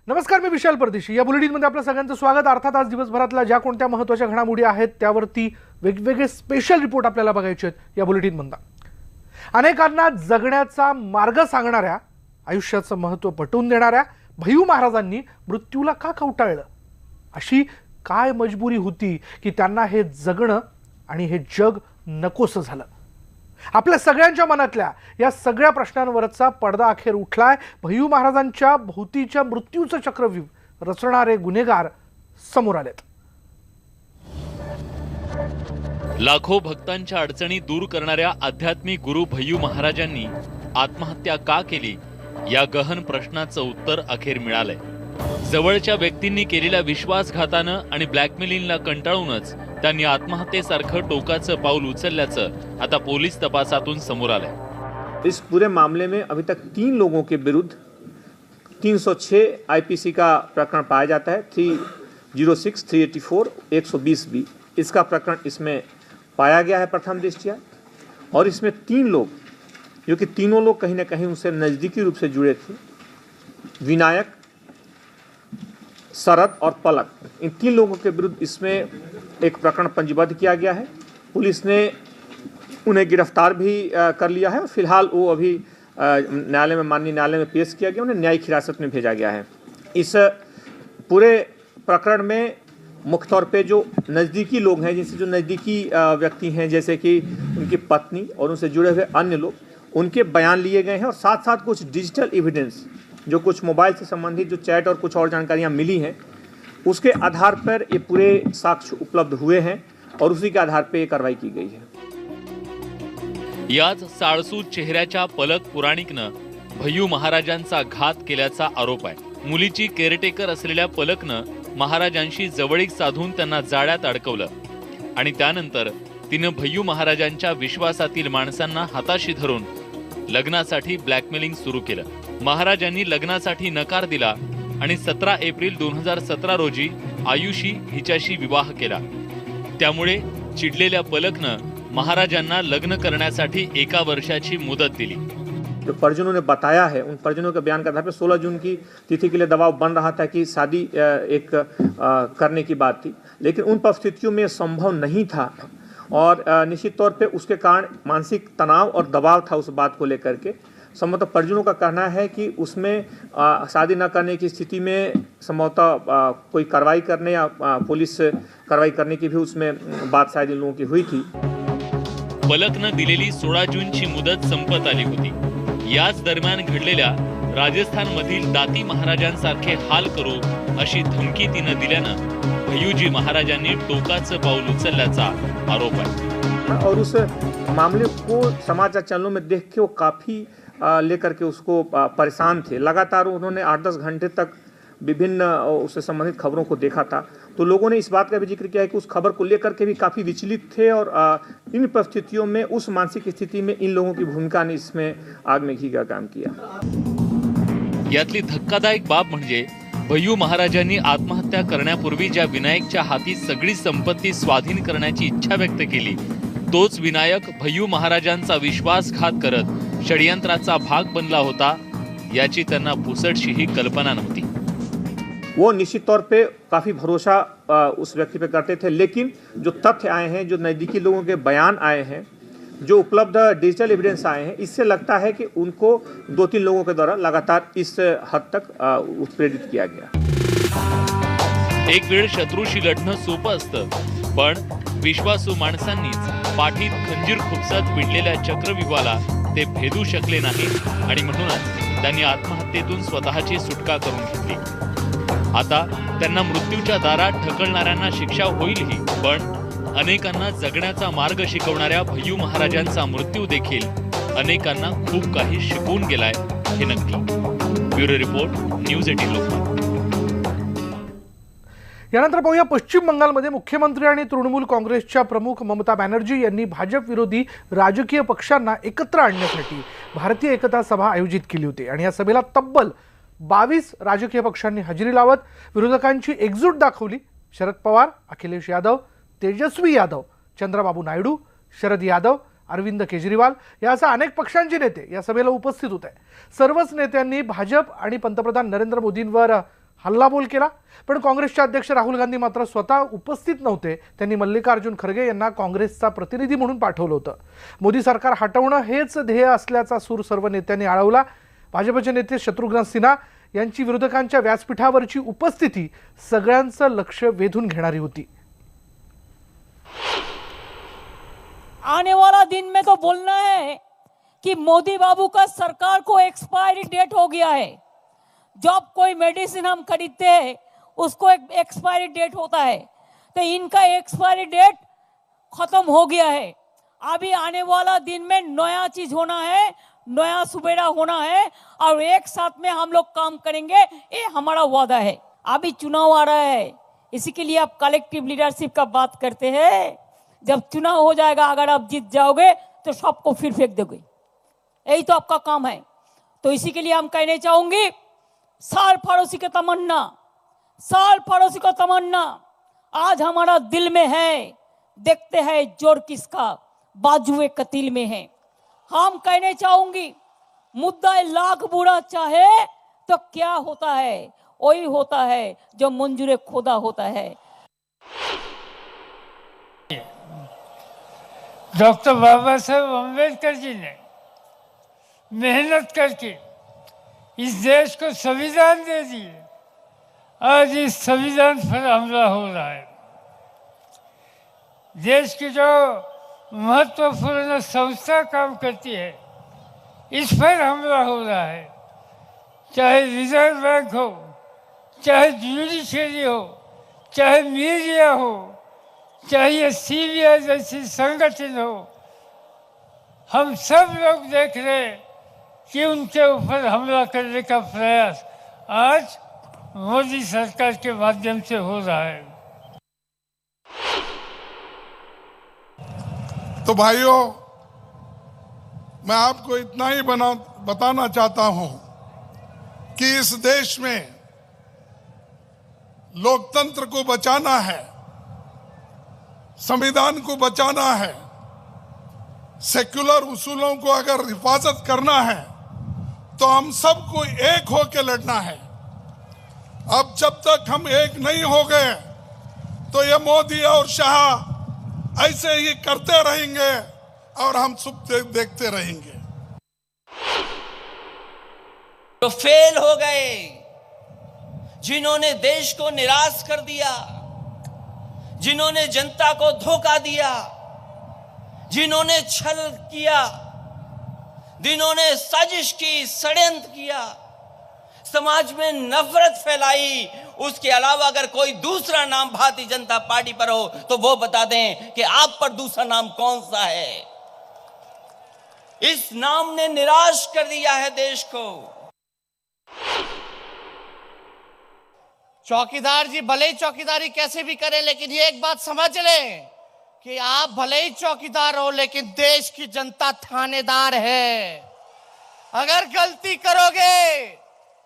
नमस्कार, मी विशाल परदेशी. या बुलेटिनमध्ये आपलं सगळ्यांचं स्वागत. अर्थात आज दिवसभरातल्या ज्या कोणत्या महत्त्वाच्या घडामोडी आहेत त्यावरती वेगवेगळे स्पेशल रिपोर्ट आपल्याला बघायचे आहेत या बुलेटिनमधून. अनेकांना जगण्याचा मार्ग सांगणाऱ्या, आयुष्याचं महत्त्व पटवून देणाऱ्या भय्यू महाराजांनी मृत्यूला का कवटाळलं? अशी काय मजबुरी होती की त्यांना हे जगणं आणि हे जग नकोसं झालं? आपल्या सगळ्यांच्या मनातल्या या सगळ्या प्रश्नांवरचा पडदा अखेर उठलाय. भय्यू महाराजांच्या भोवतीच्या मृत्यूचं चक्रव्यूह रचणारे गुन्हेगार समोर आलेत. लाखो भक्तांच्या अडचणी दूर करणाऱ्या आध्यात्मिक गुरु भय्यू महाराजांनी आत्महत्या का केली या गहन प्रश्नाचं उत्तर अखेर मिळालंय. जवळच्या व्यक्तींनी केलेल्या विश्वासघातानं आणि ब्लॅकमेलिंगला कंटाळूनच त्यांनी आत्महत्येसारखं टोकाचं पाऊल उचलल्याचं आता पोलीस तपासातून समोर आलंय. इस पूरे मामले में अभी तक 3 लोगों के विरुद्ध 306 आईपीसी का प्रकरण पाया जाता है. 306, 384, 120 बी इसका प्रकरण इसमें पाया गया है प्रथम दृष्टया. और इसमें 3 लोग, जो कि तीनों लोग कहीं ना कहीं उनसे नज़दीकी रूप से जुड़े थे, विनायक, शरद और पलक, इन 3 लोगों के विरुद्ध इसमें एक प्रकरण पंजीबद्ध किया गया है. पुलिस ने उन्हें गिरफ्तार भी कर लिया है. फिलहाल वो अभी न्यायालय में, माननीय न्यायालय में पेश किया गया, उन्हें न्यायिक हिरासत में भेजा गया है. इस पूरे प्रकरण में मुख्य तौर पे जो नज़दीकी लोग हैं, जिनसे जो नज़दीकी व्यक्ति हैं, जैसे कि उनकी पत्नी और उनसे जुड़े हुए अन्य लोग, उनके बयान लिए गए हैं. और साथ साथ कुछ डिजिटल एविडेंस, जो कुछ मोबाइल से संबंधित जो चैट और कुछ और जानकारियाँ मिली हैं, उसके आधार पर ये पूरे साक्ष्य उपलब्ध हुए हैं और उसी के आधार पर ये कार्रवाई की गई है. याच साळसूद चेहऱ्याच्या पलक पुराणिकनं भय्यू महाराजांचा घात केल्याचा आरोप आहे. मुलीची केअरटेकर असलेल्या पलकनं महाराजांशी जवळीक साधून त्यांना जाळ्यात अडकवलं आणि त्यानंतर तिनं भय्यू महाराजांच्या विश्वासातील माणसांना हाताशी धरून लग्नासाठी ब्लॅकमेलिंग सुरू केलं. महाराजांनी लग्नासाठी नकार दिला आणि 17 एप्रिल 2017 रोजी आयुषी हिच्याशी विवाह केला. त्यामुळे चिडलेल्या पलकनं महाराजांना लग्न करण्यासाठी 1 वर्षाची मुदत दिली. जो परिजनों ने बताया है, उन परिजनों के बयान के आधार पर 16 जून की तिथि के लिए दबाव बन रहा था कि शादी एक करने की बात थी, लेकिन उन परिस्थितियों में संभव नहीं था. और निश्चित तौर पे उसके कारण मानसिक तनाव और दबाव था उस बात को लेकर के. संभवतः परिजनों का कहना है कि उसमें शादी न करने की स्थिति में संभवतः कोई कार्रवाई करने या पुलिस कार्रवाई करने की भी उसमें बात शायद इन लोगों की हुई थी. पलकनं दिलेली 16 जूनची मुदत संपत आली होती. याच दरम्यान घडलेल्या राजस्थानमधील दाती महाराजांसारखे हाल करू अशी धमकी तिनं दिल्यानं भय्यूजी महाराजांनी टोकाचं पाऊल उचलल्याचा आरोप आहे. और उस मामले को समाचार चैनलों में देख के वो काफ़ी लेकर के उसको परेशान थे. लगातार उन्होंने 8-10 घंटे तक विभिन्न उससे संबंधित खबरों को देखा था. तो लोगों ने इस बात का भी जिक्र किया है कि उस खबर को लेकर के भी काफ़ी विचलित थे. और इन परिस्थितियों में, उस मानसिक स्थिति में इन लोगों की भूमिका ने इसमें आग में घी का काम किया. यातली धक्कादायक बाब म्हणजे भय्यू महाराजांनी आत्महत्या करण्यापूर्वी ज्या विनायकच्या हाती सगळी संपत्ती स्वाधीन करण्याची इच्छा व्यक्त केली, तोच विनायक भय्यू महाराजांचा विश्वासघात करत षडयंत्राचा भाग बनला होता याची त्यांना पुसटशीही कल्पना नव्हती. वो निश्चित तौर पे काफ़ी भरोसा उस व्यक्ति पे करते थे, लेकिन जो तथ्य आए हैं, जो नज़दीकी लोगों के बयान आए हैं, जो उपलब्ध डिजिटल एविडेंस आए हैं, इससे लगता है कि उनको 2-3 लोगों के द्वारा लगातार इस हद तक उत्प्रेरित किया गया. एक वेळ शत्रूशी लढणं सोपं असतं, पण विश्वासू माणसांनीच पाठीत खंजीर खुपसत विणलेल्या चक्रव्यूहाला ते भेदू शकले नाहीत आणि म्हणूनच त्यांनी आत्महत्येतून स्वतःची सुटका करून घेतली. आता त्यांना मृत्यूच्या दारात ढकलणाऱ्यांना शिक्षा होईलही, पण अनेकांना जगण्याचा मार्ग शिकवणाऱ्या भय्यू महाराजांचा मृत्यू देखील अनेकांना खूप काही शिकवून गेलाय हे नक्की. Bureau report, news 18 Lokmat. यानंतर पाहूया पश्चिम बंगालमध्ये मुख्यमंत्री आणि तृणमूल काँग्रेसच्या प्रमुख ममता बॅनर्जी यांनी भाजप विरोधी राजकीय पक्षांना एकत्र आणण्यासाठी भारतीय एकता सभा आयोजित केली होती. आणि या सभेला तब्बल 22 राजकीय पक्षांनी हजेरी लावत विरोधकांची एकजूट दाखवली. शरद पवार, अखिलेश यादव, तेजस्वी यादव, चंद्रबाबू नायडू, शरद यादव, अरविंद केजरीवाल यासह अनेक पक्षांचे नेते या सभेला उपस्थित होते. सर्वच नेत्यांनी भाजप आणि पंतप्रधान नरेंद्र मोदींवर हल्लाबोल केला. पण काँग्रेसचे अध्यक्ष राहुल गांधी मात्र स्वतः उपस्थित नव्हते. त्यांनी मल्लिकार्जुन खरगे यांना काँग्रेसचा प्रतिनिधी म्हणून पाठवलं होतं. मोदी सरकार हटवणं हेच ध्येय असल्याचा सूर सर्व नेत्यांनी आळवला. भाजपचे नेते शत्रुघ्न सिन्हा यांची विरोधकांच्या व्यासपीठावरची उपस्थिती सगळ्यांचं लक्ष वेधून घेणारी होती. आने वाला दिन में तो बोलना है कि मोदी बाबू का सरकार को एक्सपायरी डेट हो गया है. जब कोई मेडिसिन हम खरीदते हैं उसको एक एक्सपायरी डेट होता है, तो इनका एक्सपायरी डेट खत्म हो गया है. अभी आने वाला दिन में नया चीज होना है, नया सुबेरा होना है और एक साथ में हम लोग काम करेंगे, ये हमारा वादा है. अभी चुनाव आ रहा है, इसी के लिए आप कलेक्टिव लीडरशिप का बात करते हैं. जब चुनाव हो जाएगा, अगर आप जीत जाओगे तो सबको फिर फेंक दोगे, यही तो आपका काम है. तो इसी के लिए हम कहने चाहूंगी, साल पड़ोसी की तमन्ना, साल पड़ोसी को तमन्ना आज हमारा दिल में है. देखते हैं जोर किसका बाजुए कतील में है. हम कहने चाहूंगी, मुद्दा लाख बुरा चाहे तो क्या होता है, वही होता है जो मंजूर खुदा होता है. डॉक्टर बाबा साहेब अम्बेडकर जी ने मेहनत करके इस देश को संविधान दे दिए. आज इस संविधान पर हमला हो रहा है. देश की जो महत्वपूर्ण संस्था काम करती है, इस पर हमला हो रहा है. चाहे रिजर्व बैंक हो, चाहे जुडिशरी हो, चाहे मीडिया हो, चाहे सीबीआई जैसी संगठन हो, हम सब लोग देख रहे हैं कि उनके ऊपर हमला करने का प्रयास आज मोदी सरकार के माध्यम से हो रहा है. तो भाइयों, मैं आपको इतना ही बताना चाहता हूं कि इस देश में लोकतंत्र को बचाना है, संविधान को बचाना है, सेक्युलर उसूलों को अगर हिफाजत करना है तो हम सबको एक होकर लड़ना है. अब जब तक हम एक नहीं हो गए तो ये मोदी और शाह ऐसे ही करते रहेंगे और हम सब देखते रहेंगे. तो फेल हो गए, जिन्होंने देश को निराश कर दिया, जिन्होंने जनता को धोखा दिया, जिन्होंने छल किया, जिन्होंने साजिश की, षड्यंत्र किया, समाज में नफरत फैलाई. उसके अलावा अगर कोई दूसरा नाम भारतीय जनता पार्टी पर हो तो वो बता दें कि आप पर दूसरा नाम कौन सा है. इस नाम ने निराश कर दिया है देश को. चौकीदार जी भले ही चौकीदारी कैसे भी करें, लेकिन ये एक बात समझ लें कि आप भले ही चौकीदार हो, लेकिन देश की जनता थानेदार है. अगर गलती करोगे,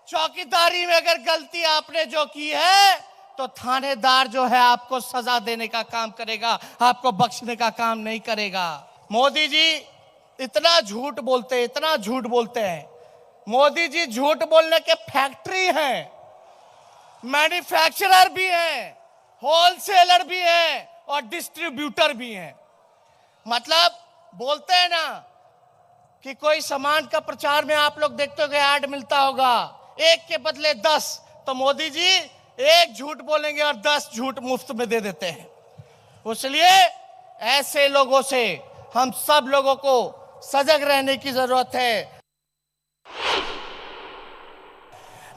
चौकीदारी में अगर गलती आपने जो की है, तो थानेदार जो है आपको सजा देने का काम करेगा, आपको बख्शने का काम नहीं करेगा. मोदी जी इतना झूठ बोलते हैं, इतना झूठ बोलते हैं. मोदी जी झूठ बोलने के फैक्ट्री हैं, मैन्युफैक्चरर भी हैं, होलसेलर भी हैं और डिस्ट्रीब्यूटर भी हैं. मतलब बोलते हैं ना कि कोई सामान का प्रचार में आप लोग देखते हो ऐड मिलता होगा, एक के बदले 10, तो मोदी जी एक झूठ बोलेंगे और 10 झूठ मुफ्त में दे देते हैं. इसलिए ऐसे लोगों से हम सब लोगों को सजग रहने की जरूरत है.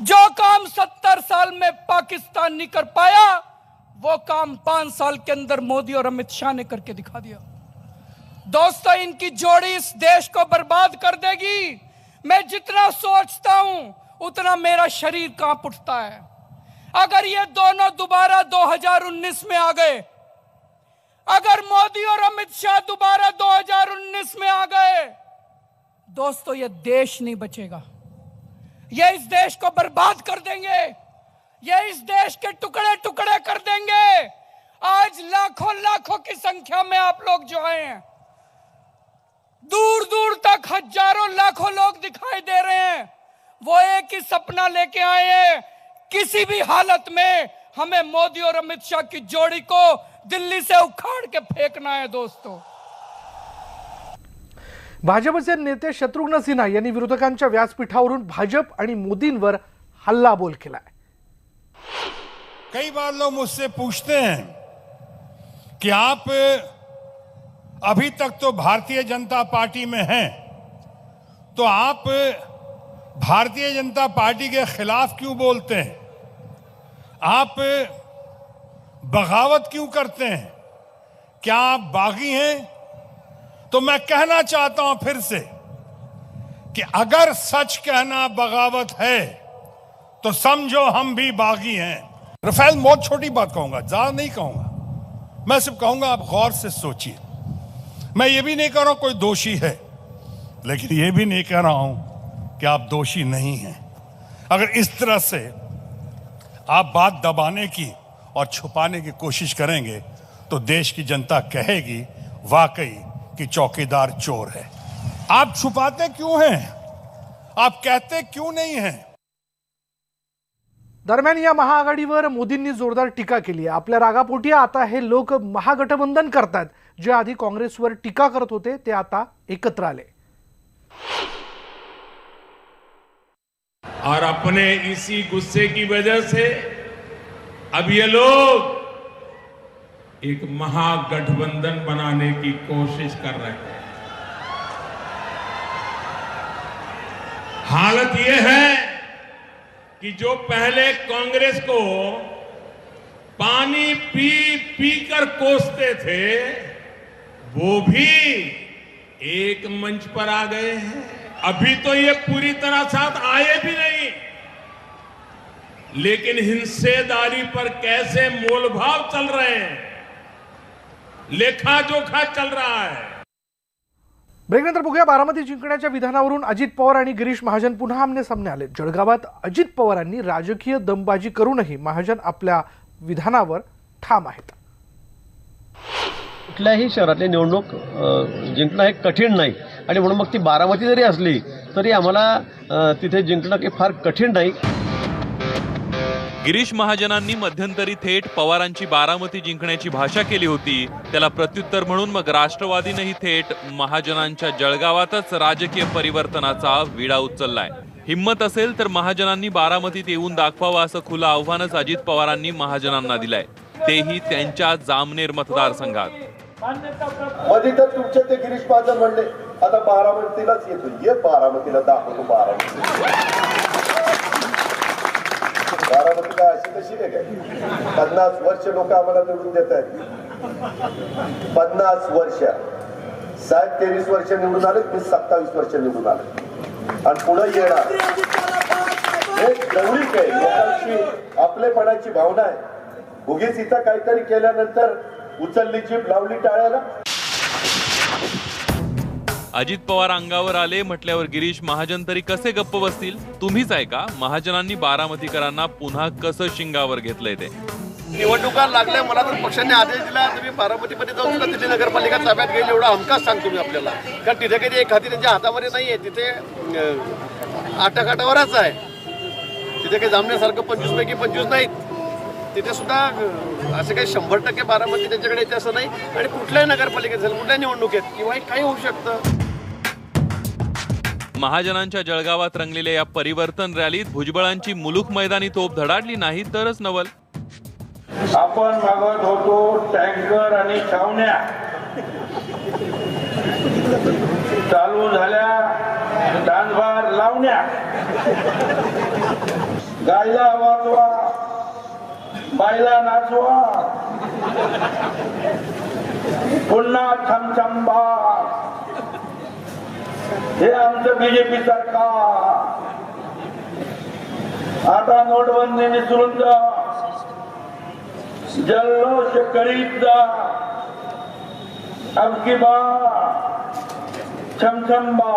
जो काम 70 साल में पाकिस्तान नहीं कर पाया, वो काम 5 साल के अंदर मोदी और अमित शाह ने करके दिखा दिया. दोस्तों, इनकी जोड़ी इस देश को बर्बाद कर देगी. मैं जितना सोचता हूं उतना मेरा शरीर कांप उठता है. अगर ये दोनों दोबारा 2019 में आ गए, अगर मोदी और अमित शाह दोबारा 2019 में आ गए, दोस्तों ये देश नहीं बचेगा. ये इस देश को बर्बाद कर देंगे, ये इस देश के टुकड़े टुकड़े कर देंगे. आज लाखों लाखों की संख्या में आप लोग जो हैं, दूर दूर तक हजारों लाखों लोग दिखाई दे रहे हैं. वो एक ही सपना लेके आए हैं किसी भी हालत में हमें मोदी और अमित शाह की जोड़ी को दिल्ली से उखाड़ के फेंकना है दोस्तों। भाजपचे नेते शत्रुघ्न सिन्हा यांनी विरोधकांच्या व्यासपीठावरून भाजप आणि मोदींवर हल्लाबोल केलाय। कई बार लोग मुझसे पूछते हैं कि आप अभी तक तो भारतीय जनता पार्टी में हैं, तो आप भारतीय जनता पार्टी के खिलाफ क्यों बोलते हैं, आप बगावत क्यों करते हैं, क्या आप बागी हैं? तो मैं कहना चाहता हूं फिर से कि अगर सच कहना बगावत है तो समझो हम भी बागी हैं। रफेल, बहुत छोटी बात कहूंगा, ज्यादा नहीं कहूंगा, मैं सिर्फ कहूंगा आप गौर से सोचिए। मैं ये भी नहीं कह रहा हूं कोई दोषी है, लेकिन ये भी नहीं कह रहा हूं कि आप दोषी नहीं हैं। अगर इस तरह से आप बात दबाने की और छुपाने की कोशिश करेंगे तो देश की जनता कहेगी वाकई कि चौकीदार चोर है। आप छुपाते क्यों हैं? आप कहते क्यों नहीं हैं? दरम्यान या महाआघाडीवर मोदींनी जोरदार टीका केली आहे। आपल्या रागापोटी आता हे लोक महागठबंधन करतात। जे आधी काँग्रेसवर टीका करत होते ते आता एकत्र आले और अपने इसी गुस्से की वजह से अब ये लोग एक महागठबंधन बनाने की कोशिश कर रहे हैं। हालत ये है कि जो पहले कांग्रेस को पानी पी पी कर कोसते थे, वो भी एक मंच पर आ गए हैं। अभी तो ये पूरी तरह साथ आए भी नहीं, लेकिन हिस्सेदारी पर कैसे मोलभाव चल रहे हैं, लेखा जोखा चल रहा है। ब्रेकनंतर बघूया बारामती जिंकण्याच्या विधानावरून अजित पवार आणि गिरीश महाजन पुन्हा आमने सामने आले। जळगावात अजित पवारांनी राजकीय दमबाजी करूनही महाजन आपल्या विधानावर ठाम आहेत। कुठल्याही शहरातली निवडणूक जिंकणं हे कठीण नाही आणि म्हणून मग ती बारामती जरी असली तरी आम्हाला तिथे जिंकणं काही फार कठीण नाही। गिरीश महाजनांनी मध्यंतरी थेट पवारांची बारामती जिंकण्याची भाषा केली होती। त्याला प्रत्युत्तर म्हणून मग राष्ट्रवादीनेही थेट महाजनांच्या जळगावातच राजकीय परिवर्तनाचा विडा उचललाय। हिम्मत असेल तर महाजनांनी बारामतीत येऊन दाखवावं असं खुलं आव्हानच अजित पवारांनी महाजनांना दिलंय, तेही त्यांच्या जामनेर मतदारसंघात। मध्ये तर तुमचे ते गिरीश महाजन म्हणले आता बारामतीलाच येतो, ये बारामतीला दाखवतो। बारामतीला अशी कशी नाही काय? 50 वर्ष लोक आम्हाला निवडून देत आहेत। 50 वर्ष, साहेब 23 वर्ष निवडून आले, मी 27 वर्ष निवडून आले आणि पुढे येणार। हे जवळीक आहे, लोकांची आपलेपणाची भावना आहे। उगीच इथं काहीतरी केल्यानंतर उचलली जीभ लावली टाळ्याला। अजित पवार अंगावर आले म्हटल्यावर गिरीश महाजन तरी कसे गप्प बसतील? तुम्हीच ऐका महाजनांनी बारामतीकरांना पुन्हा कसं शिंगावर घेतलंय ते। निवडणुका लागल्या, मला तर पक्षाने आदेश दिला तुम्ही बारामतीमध्ये जाऊन सुद्धा तिथे नगरपालिका ताब्यात घेईल एवढा हमखास सांगतो मी आपल्याला, कारण तिथे कधी एक हाती त्यांच्या हातामध्ये नाहीये, तिथे आटाकाटावरच आहे। तिथे काही जामण्यासारखं 25 पैकी 25 नाहीत, तिथे सुद्धा असं काही 100% बारामती त्यांच्याकडे येते असं नाही। आणि कुठल्याही नगरपालिकेत झालं, कुठल्या निवडणुकीत किंवा काही होऊ शकतं। महाजनांच्या जळगावात रंगलेल्या या परिवर्तन रॅलीत भुजबळांची मुलूक मैदानी तोप धडाडली नाही तरच नवल। आपण मागत होतो टँकर आणि छावण्या, चालू झाल्या दानभार लावण्या। गायला वाजवा, बायला नाचवा, पुन्हा छमछंबा, हे आमचं बीजेपी सरकार। आता नोटबंदी विसरून जा, जल्लोष करीत जा, अब की बार छमछंबा।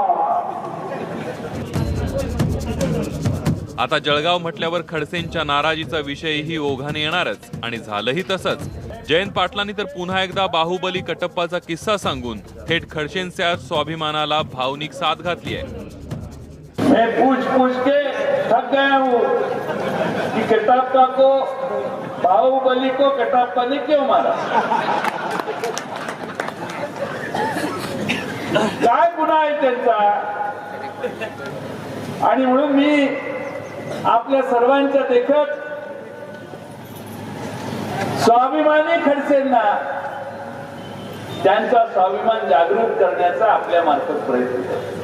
आता जळगाव म्हटल्यावर खडसेंच्या नाराजीचा विषयही ओघाने येणारच आणि झालंही तसंच। जयंत पाटलांनी तर पुन्हा एकदा बाहुबली कटप्पाचा किस्सा सांगून थेट खडसेंच्या स्वाभिमानाला भावनिक साथ घातली आहे। मैं पूछ पूछ के थक गया हूँ कि कटप्पा को, बाहुबली को कटप्पा ने क्यों मारा, काय गुन्हा आहे त्यांचा. आणि म्हणून मी आपल्या सर्वांच्या देखत स्वाभिमानी खडसेंना त्यांचा स्वाभिमान जागृत करण्याचा आपल्या मार्फत प्रयत्न करतो.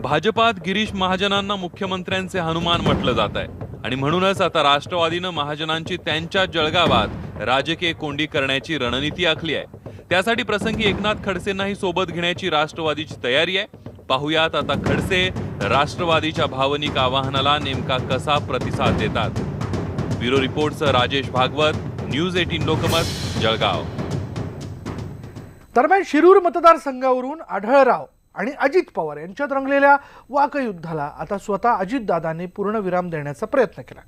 भाजपात गिरीश महाजनांना मुख्यमंत्र्यांचे हनुमान म्हटलं जात आहे आणि म्हणूनच आता राष्ट्रवादीनं महाजनांची त्यांच्या जळगावात राजकीय कोंडी करण्याची रणनीती आखली आहे. त्यासाठी प्रसंगी एकनाथ खडसेंनाही सोबत घेण्याची राष्ट्रवादीची तयारी आहे. पाहुयात आता खडसे राष्ट्रवादीच्या भावनिक आवाहनाला नेमका कसा प्रतिसाद देतात. ब्युरो रिपोर्टसह राजेश भागवत, न्यूज 18 लोकमत, जळगाव. दरम्यान शिरूर मतदारसंघावरून आढळराव आणि अजित पवार यांच्यात रंगलेल्या वाकयुद्धाला आता स्वतः अजितदादांनी पूर्णविराम देण्याचा प्रयत्न केला.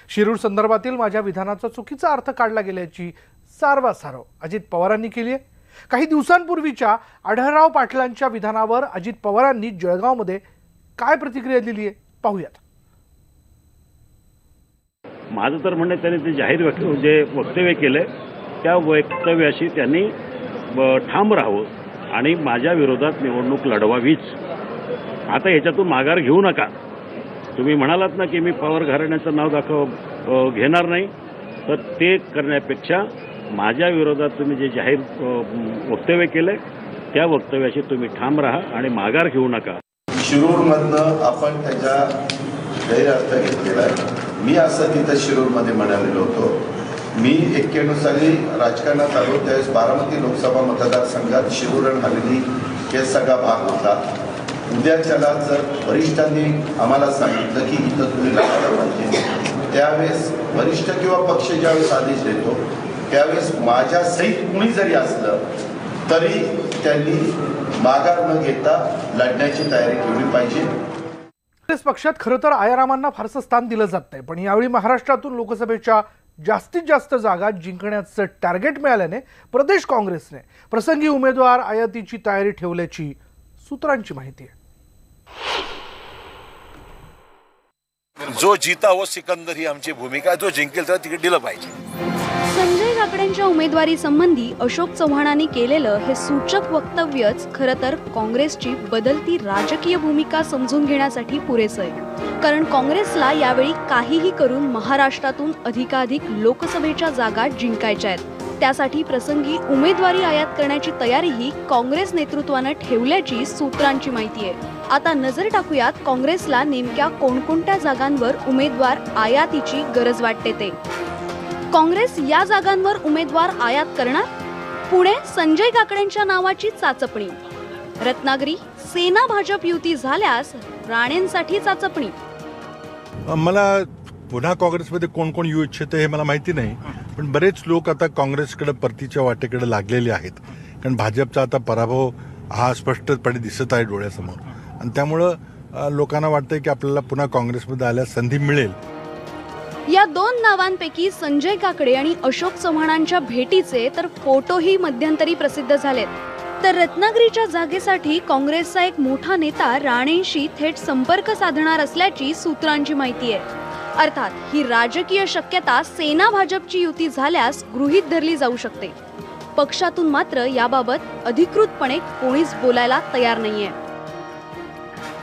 शिरूर संदर्भातील माझ्या विधानाचा चुकीचा अर्थ काढला गेल्याची सारवासारव अजित पवारांनी केली आहे. काही दिवसांपूर्वीच्या आढळराव पाटलांच्या विधानावर अजित पवारांनी जळगावमध्ये काय प्रतिक्रिया दिली आहे पाहूयात. माझं तर म्हणणं त्यांनी ते जाहीर जे वक्तव्य केलंय त्या वक्तव्याशी त्यांनी ठाम राहावं आणि माझ्या विरोधात निवडणूक लढवावीच. आता याच्यातून माघार घेऊ नका. तुम्ही म्हणालात ना की मी पवार घराण्याचं नाव घेणार नाही, तर ते करण्यापेक्षा माझ्या विरोधात तुम्ही जे जाहीर वक्तव्य केलंय त्या वक्तव्याशी तुम्ही ठाम राहा आणि माघार घेऊ नका. शिरूरमधनं आपण त्याच्या गैरअर्थ घेतलेला आहे. मी असं तिथं शिरूरमध्ये म्हणालेलो होतो. मी 91 साली राजकारणात आलो त्यावेळेस बारामती लोकसभा मतदारसंघात शिरूर आणि हवेली हे सगळा भाग होता. उद्याच्याला जर वरिष्ठांनी आम्हाला सांगितलं की इथं तुम्ही लढायला पाहिजे, त्यावेळेस वरिष्ठ किंवा पक्ष ज्यावेळेस आदेश देतो त्यावेळेस माझ्या सहित कुणी जरी असलं तरी त्यांनी माघार न घेता लढण्याची तयारी ठेवली पाहिजे. काँग्रेस पक्षात खरं तर आयारामांना फारसं स्थान दिलं जात नाही, पण यावेळी महाराष्ट्रातून लोकसभेच्या जास्तीत जास्त जागा जिंकण्याचं टार्गेट मिळाल्याने प्रदेश काँग्रेसने प्रसंगी उमेदवार आयातीची तयारी ठेवल्याची सूत्रांची माहिती आहे. जो जीता वो सिकंदर ही आमची भूमिका आहे. जो जिंकेल त्याला तिकीट दिलं पाहिजे. संजय काकडेंच्या उमेदवारी संबंधी अशोक चव्हाणांनी केलेलं हे सूचक वक्तव्यच खरं तर काँग्रेसची बदलती राजकीय भूमिका समजून घेण्यासाठी पुरेसं आहे. कारण काँग्रेसला यावेळी काहीही करून महाराष्ट्रातून अधिकाधिक लोकसभेच्या जागा जिंकायच्या आहेत. त्यासाठी प्रसंगी उमेदवारी आयात करण्याची तयारीही काँग्रेस नेतृत्वानं ठेवल्याची सूत्रांची माहिती आहे. आता नजर टाकूयात काँग्रेसला नेमक्या कोणकोणत्या जागांवर उमेदवार आयातीची गरज वाटते ते. काँग्रेस या जागांवर उमेदवार आयात करणार. पुणे संजय काकडेंच्या नावाची चाचपणी. रत्नागिरी सेना भाजप युती झाल्यास राणेंसाठी चाचपणी. मला पुन्हा काँग्रेसमध्ये कोण कोण येऊ इच्छिते हे मला माहिती नाही, पण बरेच लोक आता काँग्रेसकडे परतीच्या वाटेकडे लागलेले आहेत. कारण भाजपचा आता पराभव हा स्पष्टपणे दिसत आहे डोळ्यासमोर आणि त्यामुळं लोकांना वाटतंय की आपल्याला पुन्हा काँग्रेसमध्ये आल्यास संधी मिळेल. या दोन नावांपैकी संजय काकडे आणि अशोक चव्हाणांच्या भेटीचे तर फोटोही मध्यंतरी प्रसिद्ध झालेत. तर रत्नागिरीच्या जागेसाठी काँग्रेसचा एक मोठा नेता राणेंशी थेट संपर्क साधणार असल्याची सूत्रांची माहिती आहे. अर्थात ही राजकीय शक्यता सेना भाजपची युती झाल्यास गृहीत धरली जाऊ शकते. पक्षातून मात्र याबाबत अधिकृतपणे कोणीच बोलायला तयार नाहीये.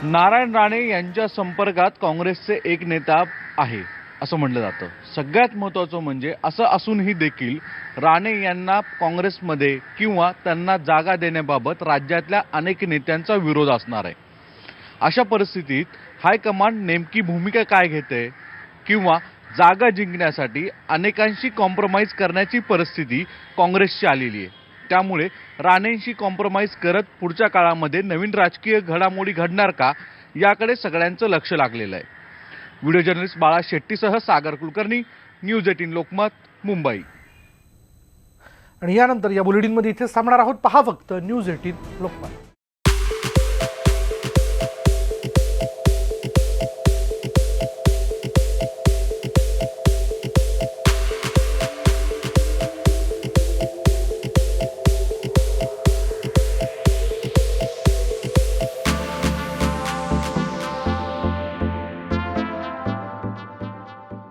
नारायण राणे यांच्या संपर्कात काँग्रेसचे एक नेता आहे असं म्हटलं जातं. सगळ्यात महत्त्वाचं म्हणजे असं असूनही देखील राणे यांना काँग्रेसमध्ये किंवा त्यांना जागा देण्याबाबत राज्यातल्या अनेक नेत्यांचा विरोध असणार आहे. अशा परिस्थितीत हायकमांड नेमकी भूमिका काय घेते किंवा जागा जिंकण्यासाठी अनेकांशी कॉम्प्रोमाइज करण्याची परिस्थिती काँग्रेसची आलेली आहे. त्यामुळे राणेंशी कॉम्प्रोमाइज करत पुढच्या काळामध्ये नवीन राजकीय घडामोडी घडणार का याकडे सगळ्यांचं लक्ष लागलेलं आहे. व्हिडिओ जर्नलिस्ट बाळा शेट्टीसह सागर कुलकर्णी, न्यूज 18 लोकमत, मुंबई. आणि यानंतर या बुलेटिनमध्ये इथेच थांबणार आहोत. पहा फक्त न्यूज 18 लोकमत.